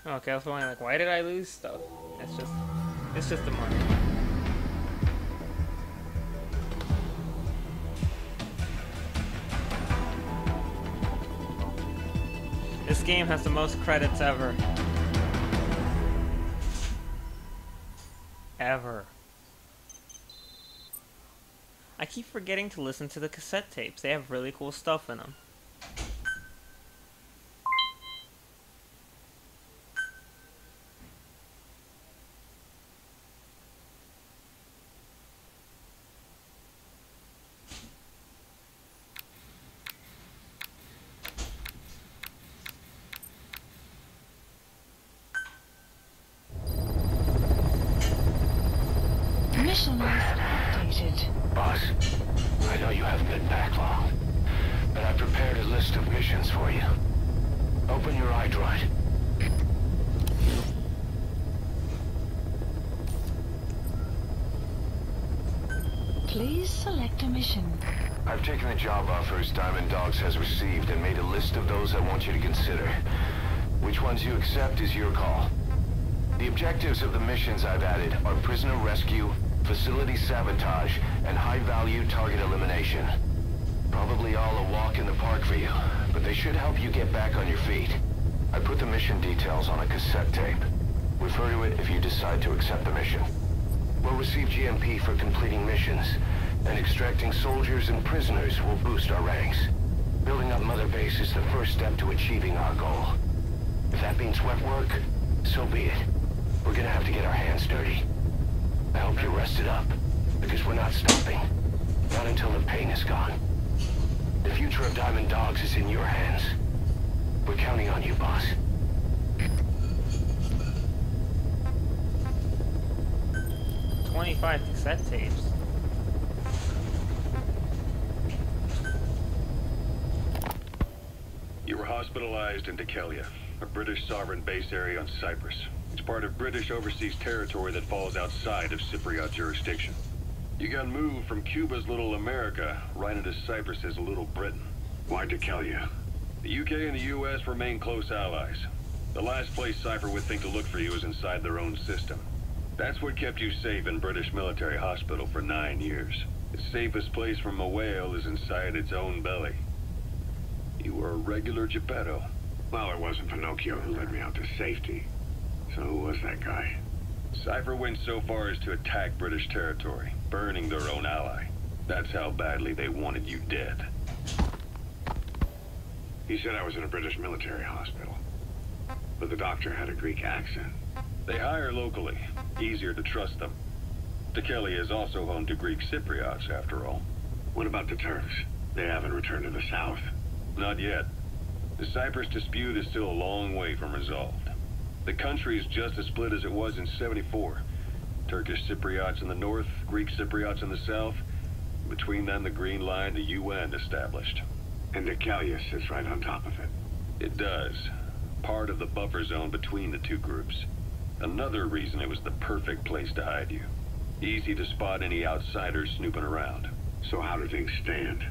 Okay, I was wondering, like, why did I lose stuff? It's just the money. This game has the most credits ever. Ever. I keep forgetting to listen to the cassette tapes. They have really cool stuff in them. Mission list updated. Boss, I know you haven't been back long, but I prepared a list of missions for you. Open your iDroid. Please select a mission. I've taken the job offers Diamond Dogs has received and made a list of those I want you to consider. Which ones you accept is your call. The objectives of the missions I've added are prisoner rescue, facility sabotage, and high-value target elimination. Probably all a walk in the park for you, but they should help you get back on your feet. I put the mission details on a cassette tape. Refer to it if you decide to accept the mission. We'll receive GMP for completing missions, and extracting soldiers and prisoners will boost our ranks. Building up Mother Base is the first step to achieving our goal. If that means wet work, so be it. We're gonna have to get our hands dirty. I hope you're rested up, because we're not stopping. Not until the pain is gone. The future of Diamond Dogs is in your hands. We're counting on you, boss. "25 cassette tapes." You were hospitalized in Decalia, a British sovereign base area on Cyprus. It's part of British overseas territory that falls outside of Cypriot jurisdiction. You got moved from Cuba's Little America right into Cyprus's Little Britain. Why Decalia? The UK and the US remain close allies. The last place Cypher would think to look for you is inside their own system. That's what kept you safe in British military hospital for 9 years. The safest place from a whale is inside its own belly. You were a regular Geppetto. Well, it wasn't Pinocchio who led me out to safety. So who was that guy? Cypher went so far as to attack British territory, burning their own ally. That's how badly they wanted you dead. He said I was in a British military hospital. But the doctor had a Greek accent. They hire locally. Easier to trust them. Decalia is also home to Greek Cypriots, after all. What about the Turks? They haven't returned to the south. Not yet. The Cyprus dispute is still a long way from resolved. The country is just as split as it was in '74. Turkish Cypriots in the north, Greek Cypriots in the south. Between them, the Green Line, the UN established. And Decalia sits right on top of it. It does. Part of the buffer zone between the two groups. Another reason it was the perfect place to hide you. Easy to spot any outsiders snooping around. So how do things stand?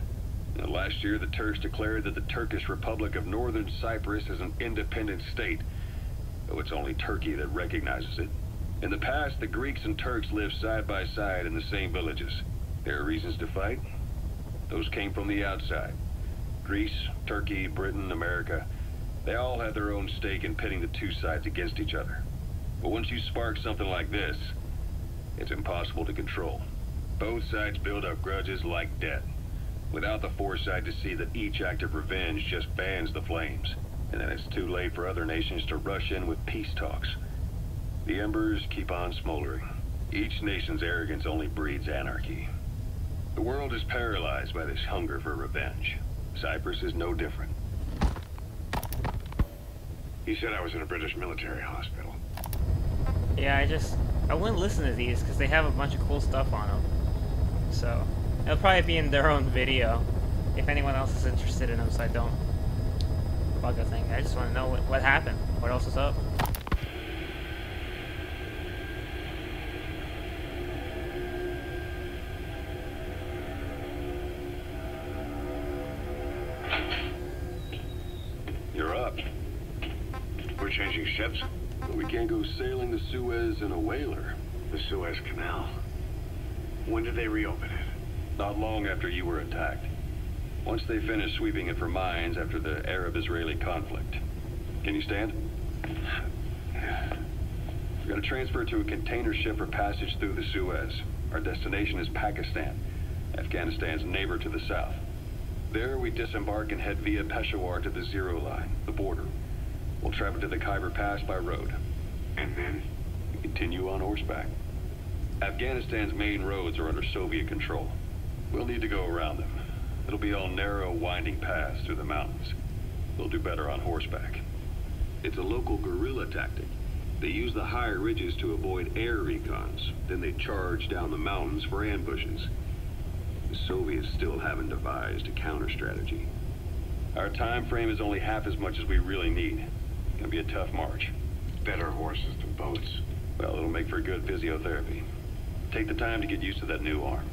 Now, last year, the Turks declared that the Turkish Republic of Northern Cyprus is an independent state, though it's only Turkey that recognizes it. In the past, the Greeks and Turks lived side by side in the same villages. There are reasons to fight. Those came from the outside. Greece, Turkey, Britain, America, they all had their own stake in pitting the two sides against each other. But once you spark something like this, it's impossible to control. Both sides build up grudges like debt, without the foresight to see that each act of revenge just fans the flames. And then it's too late for other nations to rush in with peace talks. The embers keep on smoldering. Each nation's arrogance only breeds anarchy. The world is paralyzed by this hunger for revenge. Cyprus is no different. He said I was in a British military hospital. Yeah, I wouldn't listen to these because they have a bunch of cool stuff on them. So, it'll probably be in their own video if anyone else is interested in them, so I don't bug a thing. I just want to know what happened. What else is up? You're up. We're changing ships. We can't go sailing the Suez in a whaler. The Suez Canal. When did they reopen it? Not long after you were attacked. Once they finished sweeping it for mines after the Arab-Israeli conflict. Can you stand? We're going to transfer to a container ship for passage through the Suez. Our destination is Pakistan, Afghanistan's neighbor to the south. There, we disembark and head via Peshawar to the Zero Line, the border. We'll travel to the Khyber Pass by road. And then? We continue on horseback. Afghanistan's main roads are under Soviet control. We'll need to go around them. It'll be all narrow, winding paths through the mountains. We'll do better on horseback. It's a local guerrilla tactic. They use the higher ridges to avoid air recons. Then they charge down the mountains for ambushes. The Soviets still haven't devised a counter-strategy. Our time frame is only half as much as we really need. It's gonna be a tough march. Better horses than boats. Well, it'll make for good physiotherapy. Take the time to get used to that new arm.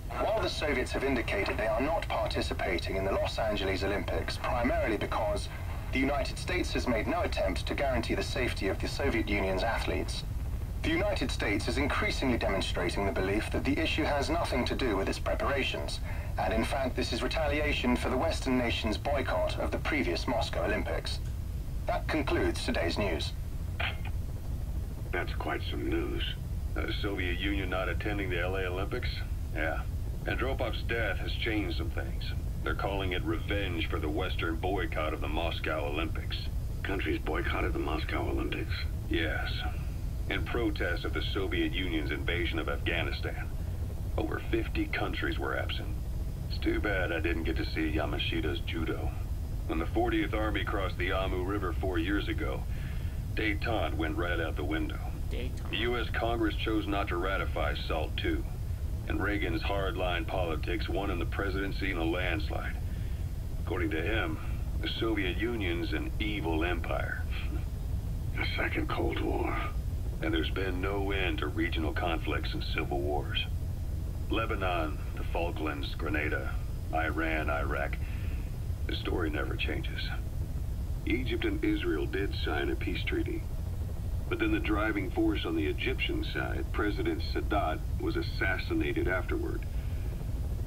While the Soviets have indicated they are not participating in the Los Angeles Olympics, primarily because the United States has made no attempt to guarantee the safety of the Soviet Union's athletes, the United States is increasingly demonstrating the belief that the issue has nothing to do with its preparations, and in fact this is retaliation for the Western nations' boycott of the previous Moscow Olympics. That concludes today's news. That's quite some news. The Soviet Union not attending the LA Olympics? Yeah. Andropov's death has changed some things. They're calling it revenge for the Western boycott of the Moscow Olympics. Countries boycotted the Moscow Olympics. Yes. In protest of the Soviet Union's invasion of Afghanistan. Over 50 countries were absent. It's too bad I didn't get to see Yamashita's judo. When the 40th Army crossed the Amu River 4 years ago, détente went right out the window. The U.S. Congress chose not to ratify SALT II. And Reagan's hardline politics won him the presidency in a landslide. According to him, the Soviet Union's an evil empire. A second Cold War. And there's been no end to regional conflicts and civil wars. Lebanon, the Falklands, Grenada, Iran, Iraq. The story never changes. Egypt and Israel did sign a peace treaty. But then the driving force on the Egyptian side, President Sadat, was assassinated afterward.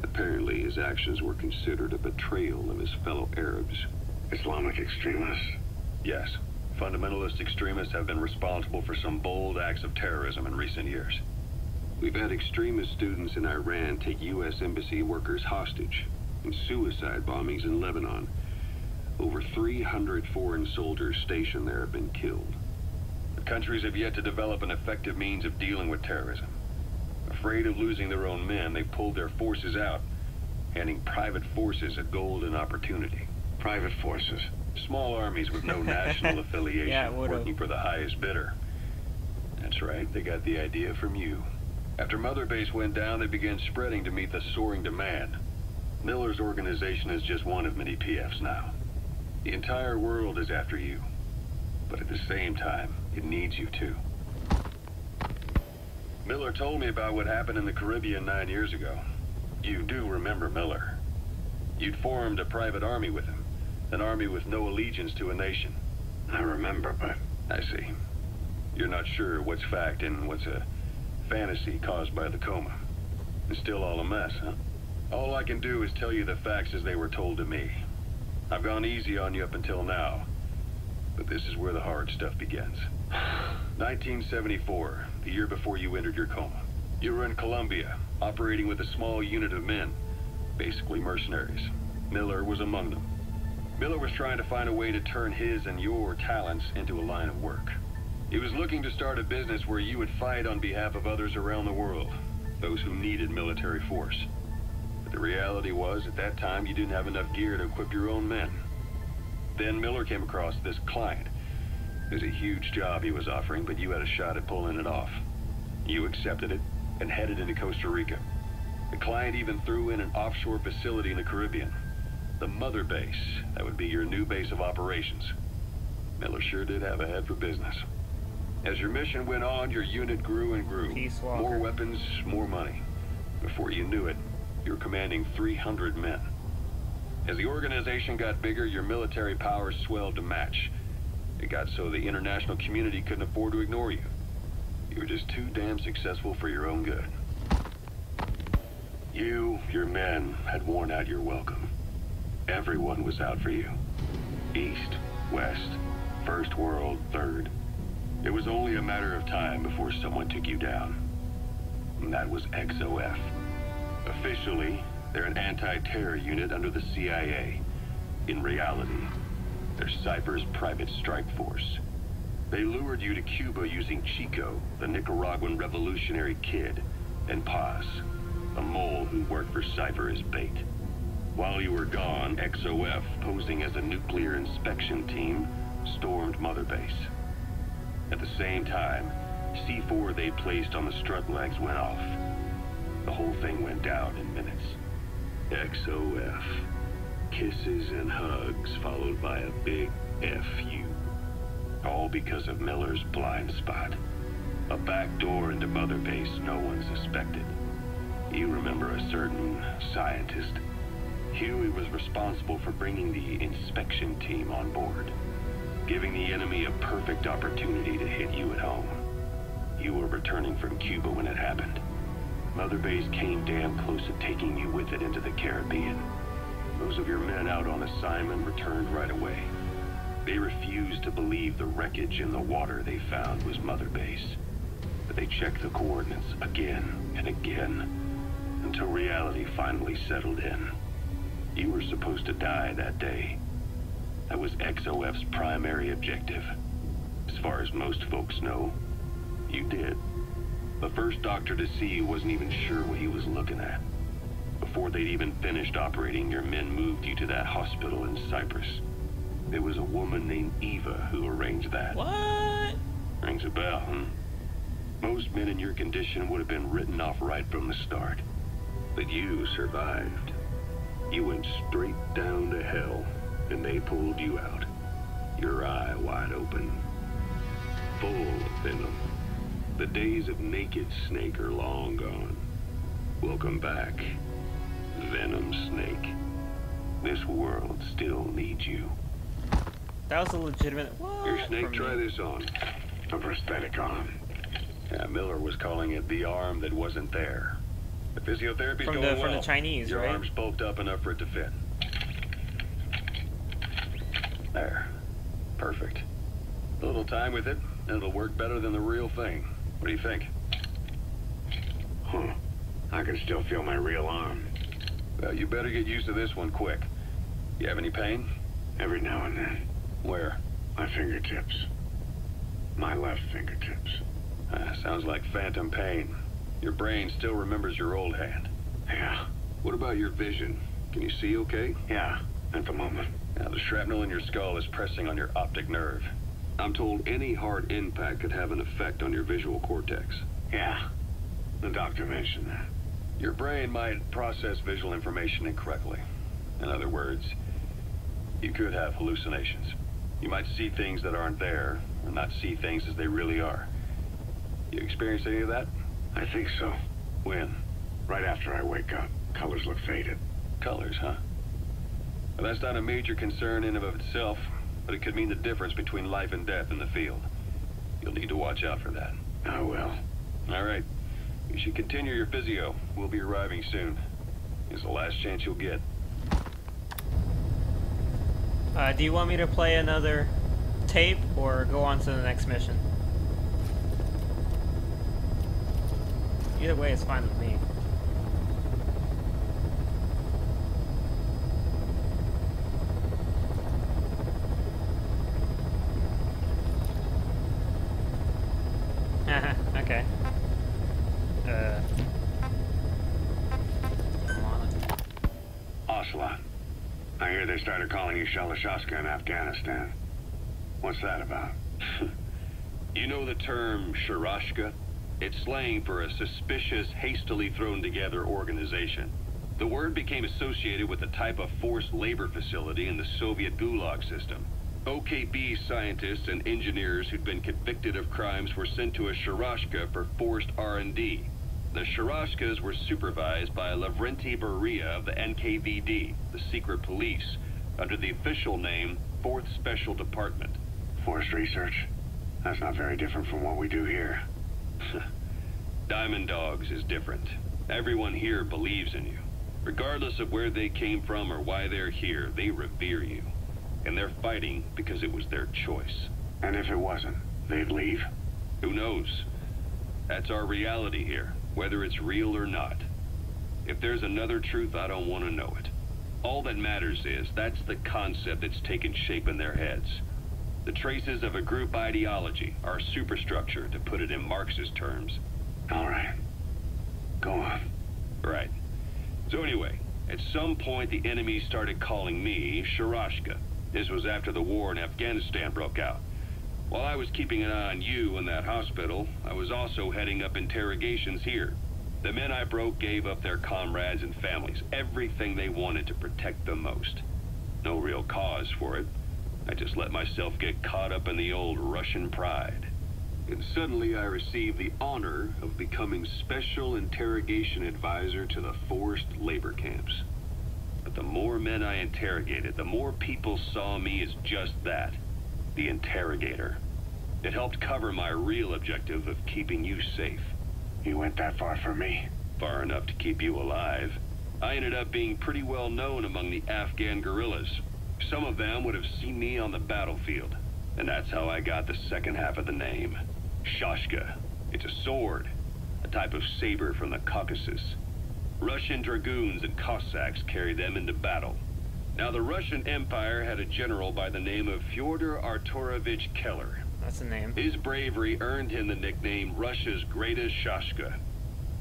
Apparently, his actions were considered a betrayal of his fellow Arabs. Islamic extremists? Yes. Fundamentalist extremists have been responsible for some bold acts of terrorism in recent years. We've had extremist students in Iran take U.S. embassy workers hostage, and suicide bombings in Lebanon. Over 300 foreign soldiers stationed there have been killed. Countries have yet to develop an effective means of dealing with terrorism. Afraid of losing their own men, they've pulled their forces out, handing private forces a golden opportunity. Private forces? Small armies with no national affiliation, working for the highest bidder. That's right, they got the idea from you. After Mother Base went down, they began spreading to meet the soaring demand. Miller's organization is just one of many PFs now. The entire world is after you. But at the same time, it needs you too. Miller told me about what happened in the Caribbean 9 years ago. You do remember Miller. You'd formed a private army with him. An army with no allegiance to a nation. I remember, but... I see. You're not sure what's fact and what's a fantasy caused by the coma. It's still all a mess, huh? All I can do is tell you the facts as they were told to me. I've gone easy on you up until now. But this is where the hard stuff begins. 1974, the year before you entered your coma. You were in Colombia, operating with a small unit of men, basically mercenaries. Miller was among them. Miller was trying to find a way to turn his and your talents into a line of work. He was looking to start a business where you would fight on behalf of others around the world, those who needed military force. But the reality was, at that time, you didn't have enough gear to equip your own men. Then Miller came across this client. It was a huge job he was offering, but you had a shot at pulling it off. You accepted it and headed into Costa Rica. The client even threw in an offshore facility in the Caribbean. The Mother Base, that would be your new base of operations. Miller sure did have a head for business. As your mission went on, your unit grew and grew. More weapons, more money. Before you knew it, you were commanding 300 men. As the organization got bigger, your military powers swelled to match. It got so the international community couldn't afford to ignore you. You were just too damn successful for your own good. You, your men, had worn out your welcome. Everyone was out for you. East, West, First World, Third. It was only a matter of time before someone took you down. And that was XOF. Officially, they're an anti-terror unit under the CIA. In reality, they're Cypher's private strike force. They lured you to Cuba using Chico, the Nicaraguan revolutionary kid, and Paz, a mole who worked for Cypher as bait. While you were gone, XOF, posing as a nuclear inspection team, stormed Mother Base. At the same time, C4 they placed on the strut legs went off. The whole thing went down in minutes. XOF. Kisses and hugs followed by a big FU. All because of Miller's blind spot. A back door into Mother Base no one suspected. You remember a certain scientist. Huey was responsible for bringing the inspection team on board, giving the enemy a perfect opportunity to hit you at home. You were returning from Cuba when it happened. Mother Base came damn close to taking you with it into the Caribbean. Those of your men out on assignment returned right away. They refused to believe the wreckage in the water they found was Mother Base. But they checked the coordinates again and again, until reality finally settled in. You were supposed to die that day. That was XOF's primary objective. As far as most folks know, you did. The first doctor to see you wasn't even sure what he was looking at. Before they'd even finished operating, your men moved you to that hospital in Cyprus. There was a woman named Eva who arranged that. What? Rings a bell, huh? Most men in your condition would have been written off right from the start. But you survived. You went straight down to hell, and they pulled you out. Your eye wide open. Full of venom. The days of naked Snake are long gone. Welcome back, Venom Snake. This world still needs you. That was a legitimate. What? Here, Snake, try this on. A prosthetic arm. Yeah, Miller was calling it the arm that wasn't there. The physiotherapy's going well. From the Chinese, Your right? arm's bulked up enough for it to fit. There. Perfect. A little time with it, and it'll work better than the real thing. What do you think? Huh. I can still feel my real arm. Well, you better get used to this one quick. You have any pain? Every now and then. Where? My fingertips. My left fingertips. Sounds like phantom pain. Your brain still remembers your old hand. Yeah. What about your vision? Can you see okay? Yeah, at the moment. Now, the shrapnel in your skull is pressing on your optic nerve. I'm told any hard impact could have an effect on your visual cortex. Yeah. The doctor mentioned that. Your brain might process visual information incorrectly. In other words, you could have hallucinations. You might see things that aren't there, or not see things as they really are. You experienced any of that? I think so. When? Right after I wake up. Colors look faded. Colors, huh? Well, that's not a major concern in and of itself, but it could mean the difference between life and death in the field. You'll need to watch out for that. I will. All right. You should continue your physio. We'll be arriving soon. It's the last chance you'll get. Do you want me to play another tape or go on to the next mission? Either way, it's fine with me. Okay. Come on. Ocelot. I hear they started calling you Shalashaska in Afghanistan. What's that about? You know the term Sharashka? It's slang for a suspicious, hastily thrown together organization. The word became associated with a type of forced labor facility in the Soviet Gulag system. OKB scientists and engineers who'd been convicted of crimes were sent to a Sharashka for forced R&D. The Sharashkas were supervised by Lavrenti Beria of the NKVD, the secret police, under the official name 4th Special Department. Forced research? That's not very different from what we do here. Diamond Dogs is different. Everyone here believes in you. Regardless of where they came from or why they're here, they revere you. And they're fighting because it was their choice. And if it wasn't, they'd leave? Who knows? That's our reality here, whether it's real or not. If there's another truth, I don't want to know it. All that matters is that's the concept that's taken shape in their heads. The traces of a group ideology, our superstructure, to put it in Marxist terms. All right. Go on. Right. So anyway, at some point the enemy started calling me Sharashka. This was after the war in Afghanistan broke out. While I was keeping an eye on you in that hospital, I was also heading up interrogations here. The men I broke gave up their comrades and families, everything they wanted to protect them most. No real cause for it. I just let myself get caught up in the old Russian pride. And suddenly I received the honor of becoming Special Interrogation Advisor to the forced labor camps. But the more men I interrogated, the more people saw me as just that, the interrogator. It helped cover my real objective of keeping you safe. You went that far for me? Far enough to keep you alive. I ended up being pretty well known among the Afghan guerrillas. Some of them would have seen me on the battlefield. And that's how I got the second half of the name. Shashka. It's a sword. A type of saber from the Caucasus. Russian dragoons and Cossacks carried them into battle. Now the Russian Empire had a general by the name of Fyodor Arturovich Keller. That's a name. His bravery earned him the nickname Russia's greatest Shashka.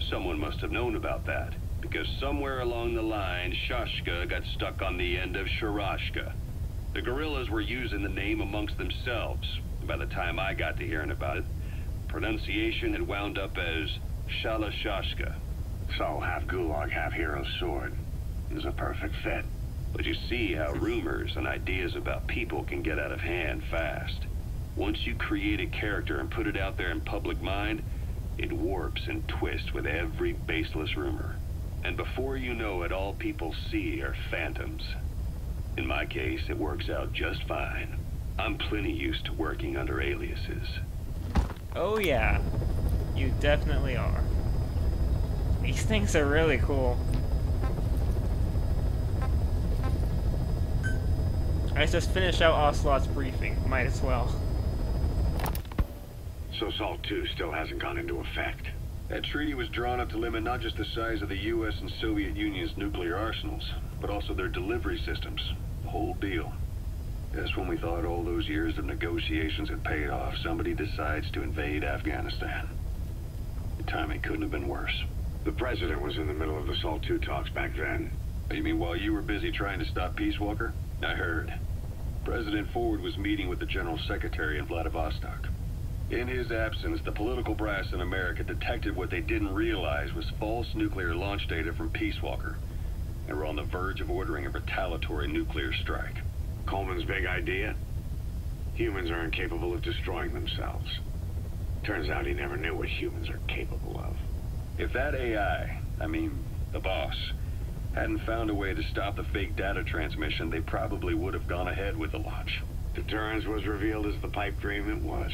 Someone must have known about that, because somewhere along the line, Shashka got stuck on the end of Sharashka. The guerrillas were using the name amongst themselves. By the time I got to hearing about it, pronunciation had wound up as Shalashashka. So half gulag, half hero sword. It was a perfect fit. But you see how rumors and ideas about people can get out of hand fast. Once you create a character and put it out there in public mind, it warps and twists with every baseless rumor. And before you know it, all people see are phantoms. In my case, it works out just fine. I'm plenty used to working under aliases. Oh yeah, you definitely are. These things are really cool. I just finished out Ocelot's briefing. Might as well. So SALT II still hasn't gone into effect. That treaty was drawn up to limit not just the size of the U.S. and Soviet Union's nuclear arsenals, but also their delivery systems. The whole deal. Just when we thought all those years of negotiations had paid off, somebody decides to invade Afghanistan. The timing couldn't have been worse. The president was in the middle of the SALT II talks back then. You mean while you were busy trying to stop Peace Walker? I heard. President Ford was meeting with the General Secretary in Vladivostok. In his absence, the political brass in America detected what they didn't realize was false nuclear launch data from Peace Walker, and were on the verge of ordering a retaliatory nuclear strike. Coleman's big idea? Humans are incapable of destroying themselves. Turns out he never knew what humans are capable of. If that AI, I mean, the boss, hadn't found a way to stop the fake data transmission, they probably would have gone ahead with the launch. Deterrence was revealed as the pipe dream it was.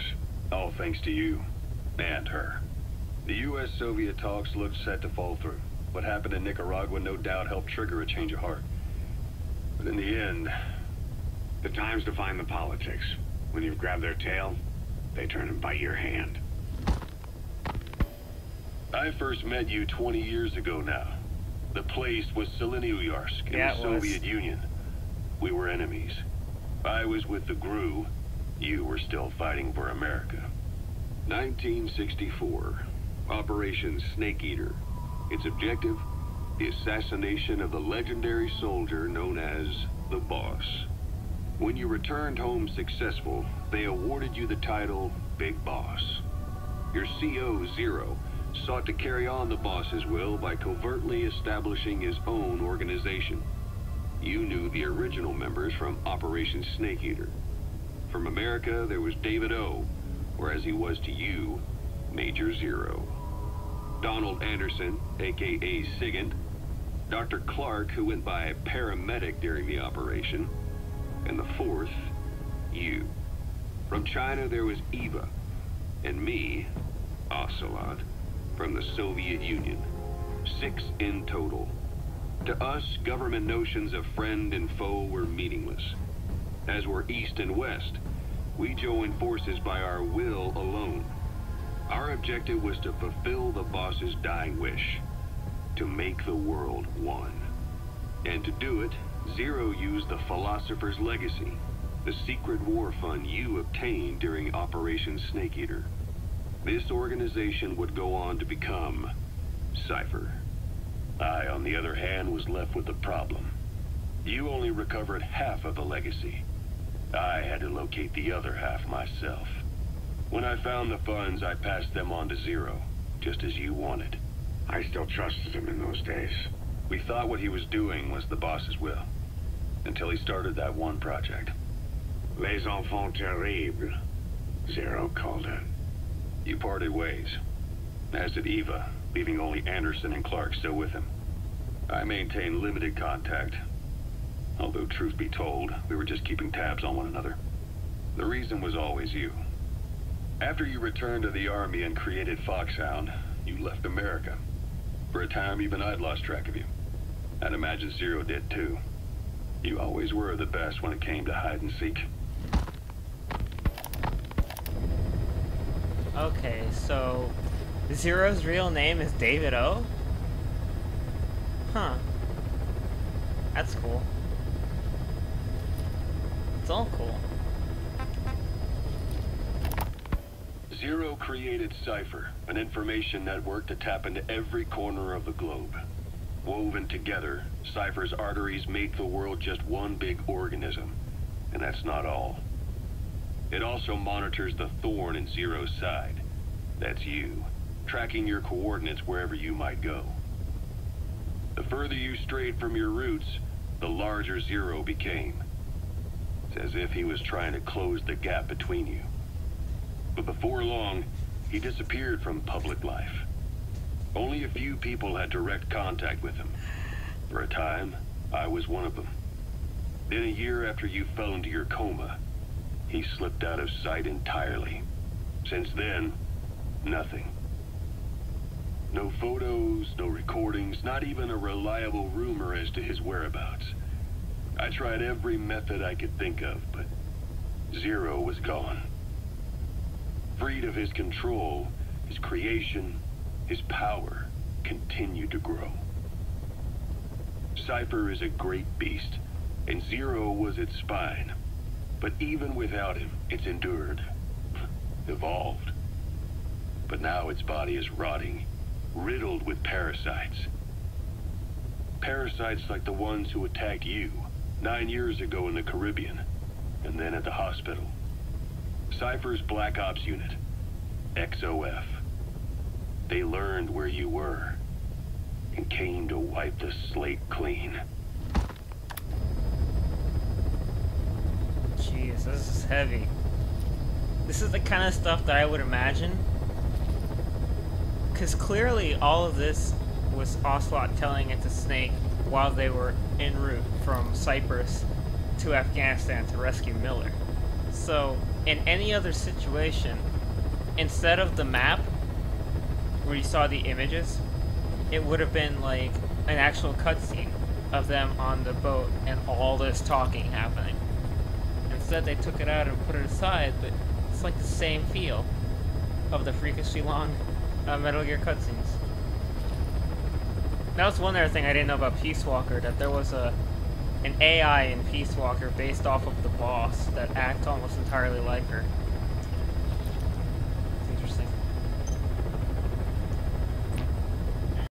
All thanks to you. And her. The U.S.-Soviet talks looked set to fall through. What happened in Nicaragua no doubt helped trigger a change of heart. But in the end... The time's to find the politics. When you've grabbed their tail, they turn and bite your hand. I first met you 20 years ago now. The place was Selenouyarsk in the Soviet Union. We were enemies. I was with the GRU. You were still fighting for America. 1964. Operation Snake Eater. Its objective? The assassination of the legendary soldier known as the Boss. When you returned home successful, they awarded you the title Big Boss. Your CO, Zero, sought to carry on the boss's will by covertly establishing his own organization. You knew the original members from Operation Snake Eater. From America, there was David O, or as he was to you, Major Zero. Donald Anderson, aka Sigint, Dr. Clark, who went by paramedic during the operation, and the fourth, you. From China, there was Eva. And me, Ocelot, from the Soviet Union. 6 in total. To us, government notions of friend and foe were meaningless. As were East and West, we joined forces by our will alone. Our objective was to fulfill the boss's dying wish, to make the world one. And to do it, Zero used the Philosopher's Legacy, the secret war fund you obtained during Operation Snake Eater. This organization would go on to become Cypher. I, on the other hand, was left with a problem. You only recovered half of the legacy. I had to locate the other half myself. When I found the funds, I passed them on to Zero, just as you wanted. I still trusted him in those days. We thought what he was doing was the boss's will, until he started that one project. Les enfants terribles, Zero called it. You parted ways, as did Eva, leaving only Anderson and Clark still with him. I maintained limited contact, although truth be told, we were just keeping tabs on one another. The reason was always you. After you returned to the Army and created Foxhound, you left America. For a time, even I'd lost track of you. I'd imagine Zero did too. You always were the best when it came to hide and seek. Okay, so Zero's real name is David O? Huh. That's cool. It's all cool. Zero created Cypher, an information network to tap into every corner of the globe. Woven together, Cypher's arteries make the world just one big organism. And that's not all. It also monitors the thorn in Zero's side. That's you, tracking your coordinates wherever you might go. The further you strayed from your roots, the larger Zero became. It's as if he was trying to close the gap between you. But before long, he disappeared from public life. Only a few people had direct contact with him. For a time, I was one of them. Then a year after you fell into your coma, he slipped out of sight entirely. Since then, nothing. No photos, no recordings, not even a reliable rumor as to his whereabouts. I tried every method I could think of, but Zero was gone. Freed of his control, his creation, his power continued to grow. Cypher is a great beast, and Zero was its spine. But even without him, it's endured, evolved. But now its body is rotting, riddled with parasites. Parasites like the ones who attacked you 9 years ago in the Caribbean, and then at the hospital. Cypher's Black Ops unit, XOF. They learned where you were, and came to wipe the slate clean. Jeez, this is heavy. This is the kind of stuff that I would imagine. Because clearly all of this was Ocelot telling it to Snake while they were en route from Cyprus to Afghanistan to rescue Miller. So, in any other situation, instead of the map, where you saw the images, it would have been like an actual cutscene of them on the boat and all this talking happening. Instead, they took it out and put it aside, but it's like the same feel of the freakishly long Metal Gear cutscenes. That was one other thing I didn't know about Peace Walker, that there was an AI in Peace Walker based off of the boss that acts almost entirely like her.